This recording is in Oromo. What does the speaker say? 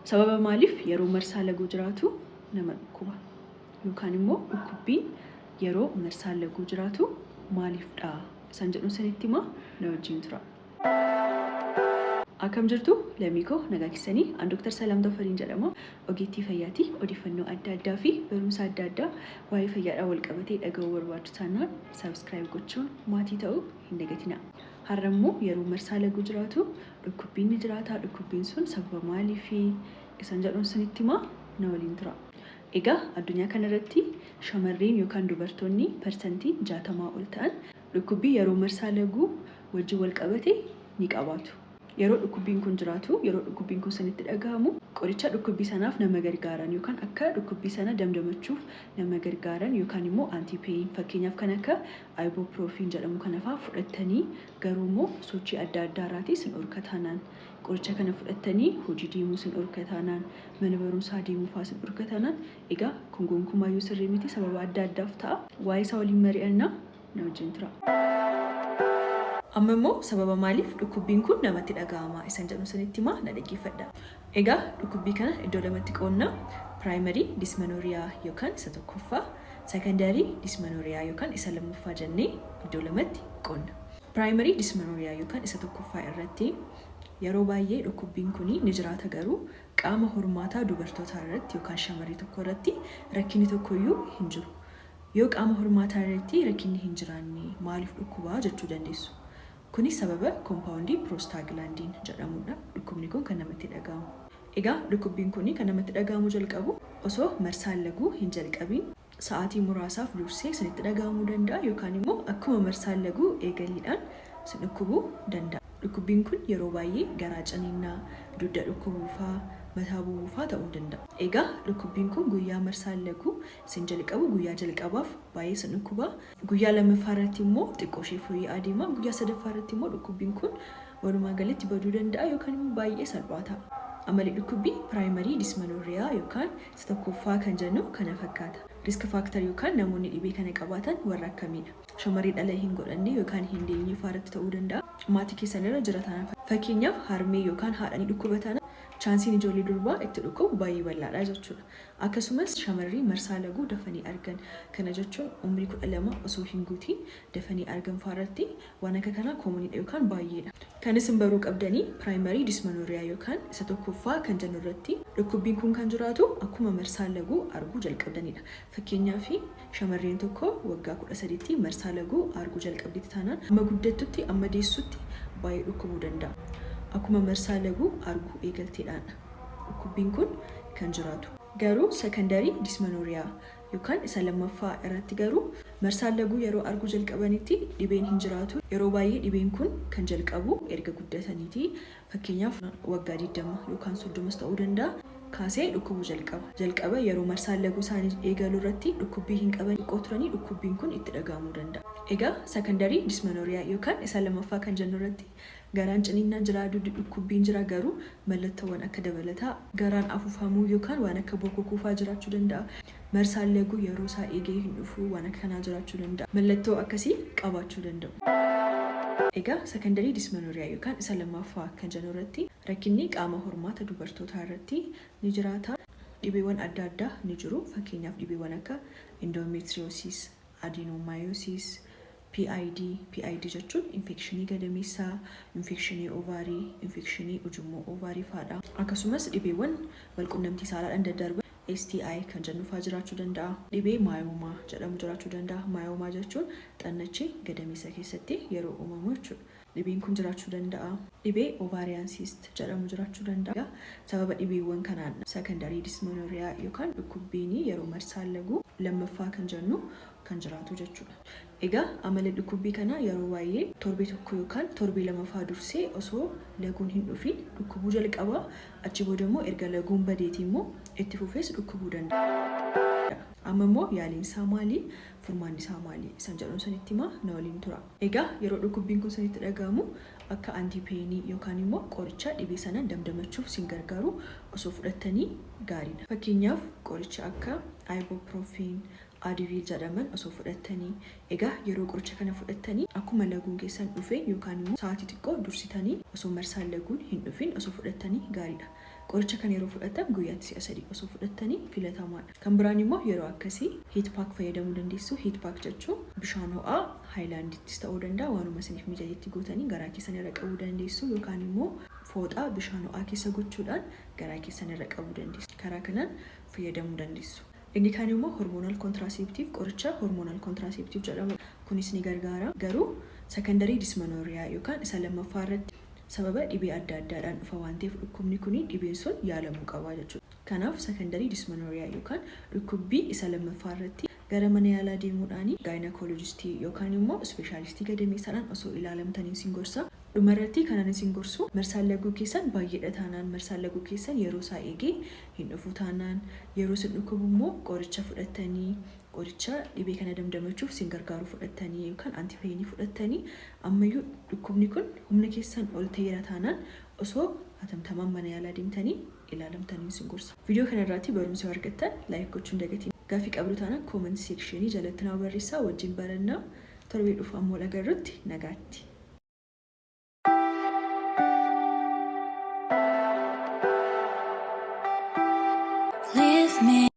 sababa maaliif yeroo marsaa laguu jiraatu nama dhukkuba yookaan immoo dhukkubbiin yeroo marsaa laguu jiraatu maaliifdha san jedhu sanitti himaa na wajjin tura. Akkam jirtu lammiikoo nagaa keessanii an Dr. Salaam Tafariin jedhama. Ogeettii fayyaati odeeffannoo adda addaa fi barumsa adda addaa waa'ee fayyaadhaan wal qabatee dhaga'uu barbaadu taanaan subscribe gochuun maatii ta'uu hin dagatina. Har'a immoo yeroo marsaa laguu jiraatu dhukkubbiin ni jiraata. Dhukkubbiin sun sababa maalii fi isan jedhuun sanitti himaa na waliin tura. Egaa addunyaa kanarratti shamarreen yookaan dubartoonni parsantii 60 ol ta'an dhukkubbii yeroo marsaa laguu wajjin wal qabate ni qabaatu. Yeroo dhukkubbiin kun jiraatu, yeroo dhukkubbiin kun sanitti dhagahamu, qoricha dhukkubbii sanaaf nama gargaaran yookaan akka dhukkubbii sana damdamachuuf nama gargaaran yookaan immoo antipeyin fakkeenyaaf kan akka ibuprofen jedhamu kana fa'aa fudhattanii garuu immoo sochii adda addaarraatii sin dhorkataanaan qoricha kana fudhattanii hojii deemuu sin dhorkataanaan mana barumsaa deemuu fa'aa sin dhorkataanaan egaa kun gonkummaayyuu sirrii miti sababa adda addaaf ta'a. Waa'ee isaa waliin mari'annaa na wajjin tura. Amma immoo sababa maaliif dhukkubbiin kun namatti dhagahama isan jedhu sanitti himaa na dhaggeeffadha. Egaa dhukkubbii kana iddoo lamatti qoonna. Primary dysmenorrhea yookaan isa tokkoffaa, secondary dysmenorrhea yookaan isa lammaffaa jennee iddoo lamatti qoonna. Primary dysmenorrhea yookaan isa tokkoffaa irratti yeroo baay'ee dhukkubbiin kun ni jiraata garuu qaama hormaataa dubartootaa irratti yookaan shamarree tokko irratti rakkinni tokkoyyuu hin jiru. Yoo qaama hormaataa irratti rakkinni hin jiraanne maaliif dhukkubaa jechuu dandeessu? Kunis sababa compoundii prostaglandin jedhamudha. Dhukkubni kun kan namatti dhagahamu. Egaa dhukkubbiin kun kan namatti dhagahamu jalqabu osoo marsaan laguu hin jalqabiin sa'aatii muraasaaf dursee sinitti dhagahamuu danda'a yookaan immoo akkuma marsaan laguu eegaliidhaan sin dhukkubuu danda'a. Dhukkubbiin kun yeroo baay'ee garaa ciniinnaa, dugda dhukkubuufaa, mataa bu'uufaa ta'uu danda'a. Egaa dhukkubbiin kun guyyaa marsaan laguu sin jalqabu guyyaa jalqabaaf baay'ee sin dhukkuba. Guyyaa lammaffaa irratti immoo xiqqoo ishee fooyya'aa deema. Guyyaa sadaffaa irratti immoo dhukkubbiin kun walumaa galatti baduu danda'a yookaan immoo baay'ee salphaa ta'a. Amalli dhukkubbii primary dysmenorrhea yookaan isa tokkoffaa kan jennu kana fakkaata. Risk factor yookaan namoonni dhibee kana qabaatan warra akkamiidha? Shamarree dhala hin godhanne yookaan hin deenye fa'aatti ta'uu danda'a. Maatii keessan irra jiraatan fakkeenyaaf harmee yookaan haadhanii dhukkubatan chaansiin ijoollee durbaa itti dhukkubu baay'ee bal'aadha jechuudha. Akkasumas shamarree marsaa laguu dafanii argan kana jechuun umrii 12 osoo hin guutiin dafanii argan fa'aatti waan akka kanaa koomoniidha yookaan baay'eedha. Kanis hin baruu qabdanii primary dysmenorrhea yookaan isa tokkoffaa kan jennu irratti dhukkubbiin kun kan jiraatu akkuma marsaa laguu arguu jalqabdanidha. Fakkeenyaaf shamarreen tokko waggaa 13tti marsaa laguu arguu jalqabdeetti taanaan amma guddattutti amma deessutti baay'ee dhukkubuu danda'a. Akkuma marsaa laguu arguu eegalteedhaan dhukkubbiin kun kan jiraatu. Garuu secondary dysmenorrhea yookaan isa lammaffaa irratti garuu marsaan laguu yeroo arguu jalqabanitti dhibeen hin jiraatu. Yeroo baay'ee dhibeen kun kan jalqabu erga guddataniiti. Fakkeenyaaf waggaa 20 yookaan 30 ta'uu danda'a. Kaasee dhukkubuu jalqaba yeroo marsaan laguu isaanii eegalu irratti dhukkubbii hin qaban xiqqoo turanii dhukkubbiin kun itti dhagahamuu danda'a. Egaa secondary dysmenorrhea yookaan isa lammaffaa kan jennu irratti garaan ciniinnaan jira, dugdi dhukkubbiin jira garuu mallattoowwan akka dabalataa garaan afuufamuu yookaan waan akka bokokuu jiraachuu danda'a. Marsaan laguu yeroo isaa eegee hin dhufu waan akka kanaa jiraachuu danda'a. Mallattoo akkasii qabaachuu danda'u. Egaa secondary dysmenorrhea yookaan isa lammaffaa kan jennu irratti rakkinni qaama hormaata dubartootaa irratti ni jiraata. Dhibeewwan adda addaa ni jiru. Fakkeenyaaf dhibeewwan akka endometriosis, adenomyosis, PID jechuun infekshinii gadameessaa, infekshinii ovaarii, infekshinii ujummoo ovaarii fa'aadha. Akkasumas dhibeewwan walqunnamtii saalaan daddarban STI kan jennu fa'aa jiraachuu danda'a. Dhibee maayomaa jedhamu jiraachuu danda'a. Maayomaa jechuun xannachi gadameessa keessatti yeroo uumamu jechuudha. Dhibeen kun jiraachuu danda'a. Dhibee ovarian cyst jedhamu jiraachuu danda'a. Sababa dhibeewwan kanaan secondary dysmenorrhea yookaan dhukkubbiin yeroo marsaan laguu lammaffaa kan jennu kan jiraatu jechuudha. Egaa amala dhukkubbii kana yeroo baay'ee torbee tokko yookaan torbee lamaffaa dursee osoo laguun hin dhufin dhukkubuu jalqaba. Achi booda immoo erga laguun badeetii immoo itti fufees dhukkubuu danda'a. Amma immoo yaaliin isaa maali? Furmaanni isaa maali? Isan jedhuun sanitti himaa na waliin tura. Egaa yeroo dhukkubbiin kun sanitti dhagahamu akka antipeenii yookaan immoo qoricha dhibee sana damdamachuuf sin gargaaru osoo fudhattanii gaariidha. Fakkeenyaaf qoricha akka ibuprofen, Advil jedhaman osoo fudhattanii egaa yeroo qoricha kana fudhattanii akkuma laguun keessan dhufeen yookaan immoo sa'aatii xiqqoo dursitanii osoo marsaan laguun hin dhufin osoo fudhattanii gaariidha. qoricha kan yeroo fudhatan guyyaatti si'a 3 osoo fudhatanii filatamaadha. Kan biraan immoo yeroo akkasii heat pack fayyadamuu dandeessu. Heat pack jechuun bishaan ho'aa haayilaandittis ta'uu danda'a waanuma isiniif mijaa'etti gootanii garaa keessan irra qabuu dandeessu yookaan immoo fooxaa bishaan ho'aa keessa gochuudhaan garaa keessan irra qabuu dandeessu. Karaa kanaan fayyadamuu dandeessu. Inni kaan immoo hormonal contraceptive qoricha hormonal contraceptive jedhama. Kunis ni gargaara. Garuu secondary dysmenorrhea yookaan isa lammaffaa irratti sababa dhibee adda addaadhaan dhufa waan ta'eef dhukkubni kun dhibeen sun yaalamuu qaba jechuudha. Kanaaf secondary dysmenorrhea yookaan dhukkubbii isa lammaffaa irratti gara mana yaalaa deemuudhaan gynecologistii yookaan immoo specialistii gadameessaadhaan osoo ilaalamtaniin sin gorsa. Dhumarratti kanan isin gorsu marsaan laguu keessan baay'eedha taanaan marsaan laguu keessan yeroo isaa eegee hin dhufu taanaan yeroo sin dhukkubu immoo qoricha fudhattanii qoricha dhibee kana damdamachuuf sin gargaaru fudhattanii yookaan antipaayinii fudhattanii ammayyuu dhukkubni kun humna keessan ol ta'eera taanaan osoo hatamtamaan mana yaalaa deemtanii ilaalamtanii sin gorsa. Viidiyoo kanarratti barumsa argattan laayik gochuun dagatiin. Gaaffii qabdu taanaan kooment seekshinii jalatti naa barreessaa wajjin barannaa torbee dhufu ammoo agarrutti nagaatti.